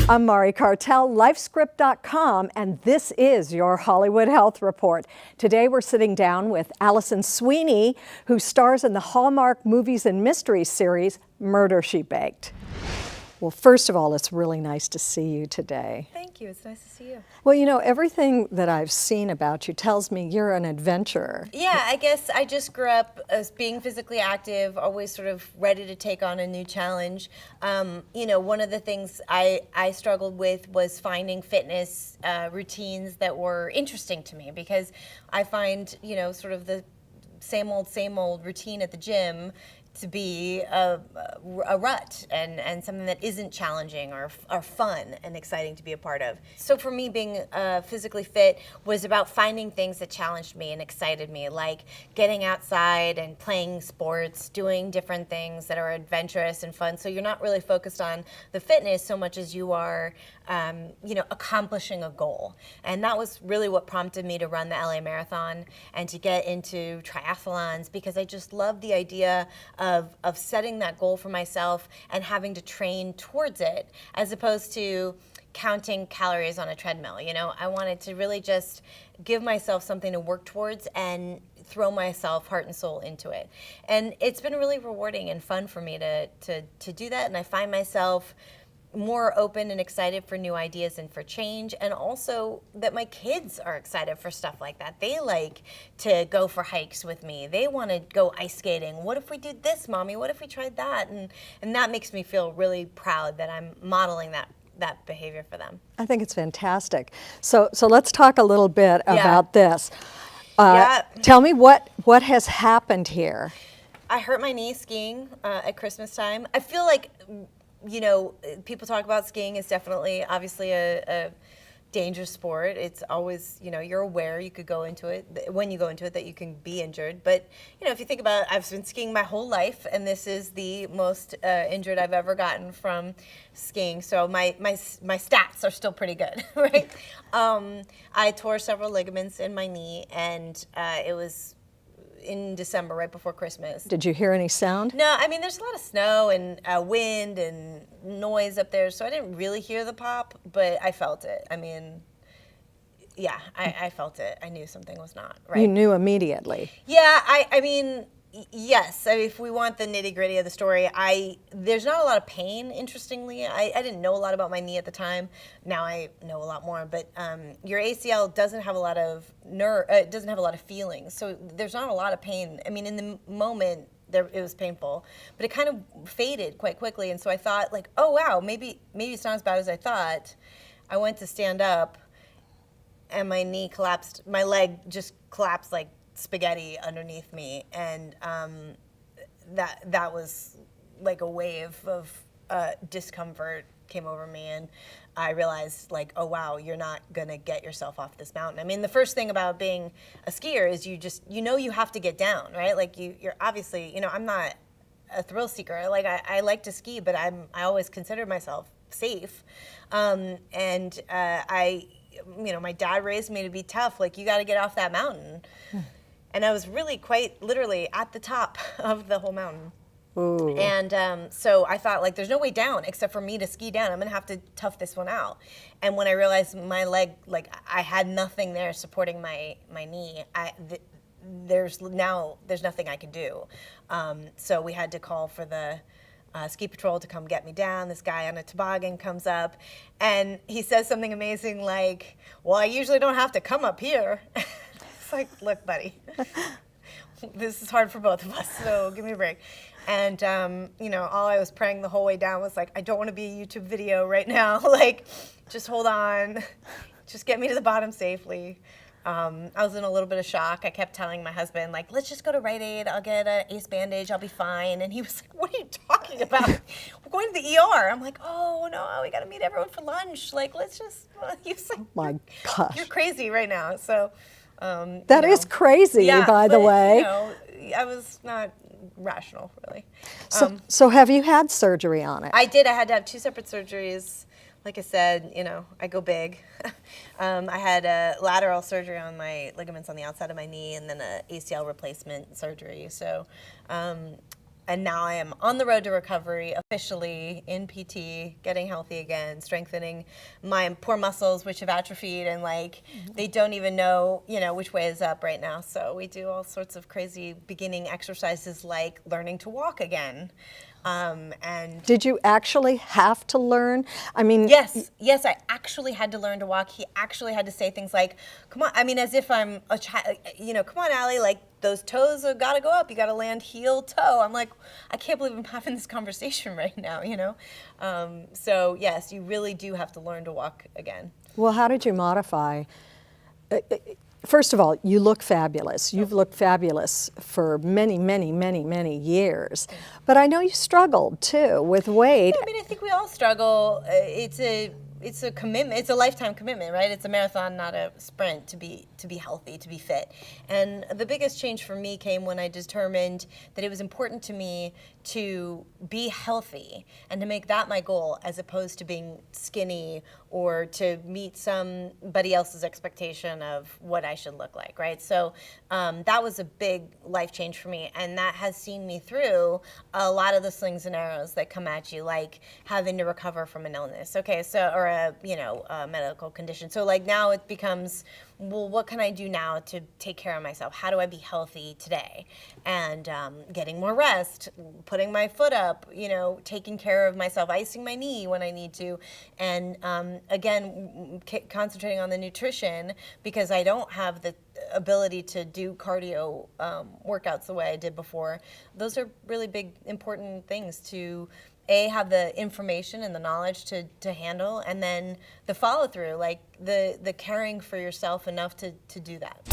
I'm Mari Cartel, Lifescript.com, and this is your Hollywood Health Report. Today we're sitting down with Alison Sweeney, who stars in the Hallmark Movies and Mysteries series, Murder, She Baked. Well, first of all, it's really nice to see you today. Thank you. It's nice to see you. Well, you know, everything that I've seen about you tells me you're an adventurer. Yeah, I guess I just grew up as being physically active, always sort of ready to take on a new challenge. You know, one of the things I struggled with was finding fitness routines that were interesting to me, because I find, you know, sort of the same old routine at the gym to be a rut and something that isn't challenging or fun and exciting to be a part of. So for me, being physically fit was about finding things that challenged me and excited me, like getting outside and playing sports, doing different things that are adventurous and fun. So you're not really focused on the fitness so much as you are, you know, accomplishing a goal. And that was really what prompted me to run the LA Marathon and to get into triathlons, because I just love the idea of setting that goal for myself and having to train towards it, as opposed to counting calories on a treadmill. You know, I wanted to really just give myself something to work towards and throw myself heart and soul into it. And it's been really rewarding and fun for me to do that. And I find myself more open and excited for new ideas and for change, and also that my kids are excited for stuff like that. They like to go for hikes with me. They want to go ice skating. What if we did this, Mommy? What if we tried that? And that makes me feel really proud that I'm modeling that behavior for them. I think it's fantastic. So let's talk a little bit about this. Tell me what has happened here. I hurt my knee skiing at Christmas time. I feel like, you know, people talk about skiing is definitely, obviously, a dangerous sport. It's always, you know, you're aware you could go into it, when you go into it, that you can be injured. But, you know, if you think about it, I've been skiing my whole life, and this is the most injured I've ever gotten from skiing. So my stats are still pretty good, right? I tore several ligaments in my knee, and it was in December, right before Christmas. Did you hear any sound? No, I mean, there's a lot of snow and wind and noise up there, so I didn't really hear the pop, but I felt it. I mean, yeah, I felt it. I knew something was not right. You knew immediately? Yeah, I mean, yes. I mean, if we want the nitty-gritty of the story, there's not a lot of pain, interestingly. I didn't know a lot about my knee at the time. Now I know a lot more, but your ACL doesn't have a lot of it doesn't have a lot of feelings, so there's not a lot of pain. I mean, in the moment, it was painful, but it kind of faded quite quickly, and so I thought, like, oh wow, maybe it's not as bad as I thought. I went to stand up, and my knee collapsed. My leg just collapsed like spaghetti underneath me, and that was like a wave of discomfort came over me, and I realized, like, oh wow, you're not gonna get yourself off this mountain. I mean, the first thing about being a skier is you know you have to get down, right? Like you're obviously, you know, I'm not a thrill seeker. Like I like to ski, but I always consider myself safe, and you know, my dad raised me to be tough. Like, you got to get off that mountain. And I was really quite literally at the top of the whole mountain. Ooh. And so I thought, like, there's no way down except for me to ski down. I'm going to have to tough this one out. And when I realized my leg, like, I had nothing there supporting my knee, there's nothing I can do. So we had to call for the ski patrol to come get me down. This guy on a toboggan comes up, and he says something amazing like, well, I usually don't have to come up here. It's like, look, buddy, this is hard for both of us, so give me a break. And, you know, all I was praying the whole way down was like, I don't want to be a YouTube video right now. Like, just hold on. Just get me to the bottom safely. I was in a little bit of shock. I kept telling my husband, like, let's just go to Rite Aid. I'll get an ace bandage. I'll be fine. And he was like, what are you talking about? We're going to the ER. I'm like, oh, no, we got to meet everyone for lunch. Like, let's just, he was like, oh my gosh, you're crazy right now. So that is crazy, by the way. You know, I was not rational, really. So have you had surgery on it? I did. I had to have 2 separate surgeries. Like I said, you know, I go big. I had a lateral surgery on my ligaments on the outside of my knee, and then a ACL replacement surgery. So and now I am on the road to recovery, officially in PT, getting healthy again, strengthening my poor muscles, which have atrophied, and like they don't even know, which way is up right now. So we do all sorts of crazy beginning exercises like learning to walk again. And did you actually have to learn? I mean, yes, I actually had to learn to walk. He actually had to say things like, "Come on," I mean, as if I'm a child, "Come on, Allie, like those toes have got to go up. You got to land heel toe." I'm like, I can't believe I'm having this conversation right now, So yes, you really do have to learn to walk again. well, how did you modify? First of all, you look fabulous. You've looked fabulous for many, many, many, many years. But I know you struggled too with weight. Yeah, I mean, I think we all struggle. It's a commitment. It's a lifetime commitment, right? It's a marathon, not a sprint, to be healthy, to be fit. And the biggest change for me came when I determined that it was important to me to be healthy and to make that my goal, as opposed to being skinny or to meet somebody else's expectation of what I should look like, right? So that was a big life change for me, and that has seen me through a lot of the slings and arrows that come at you, like having to recover from an illness, or a medical condition. So like now it becomes, well, what can I do now to take care of myself? How do I be healthy today? And getting more rest, putting my foot up, taking care of myself, icing my knee when I need to, and again, concentrating on the nutrition, because I don't have the ability to do cardio workouts the way I did before. Those are really big, important things to have the information and the knowledge to handle, and then the follow through, like the caring for yourself enough to do that.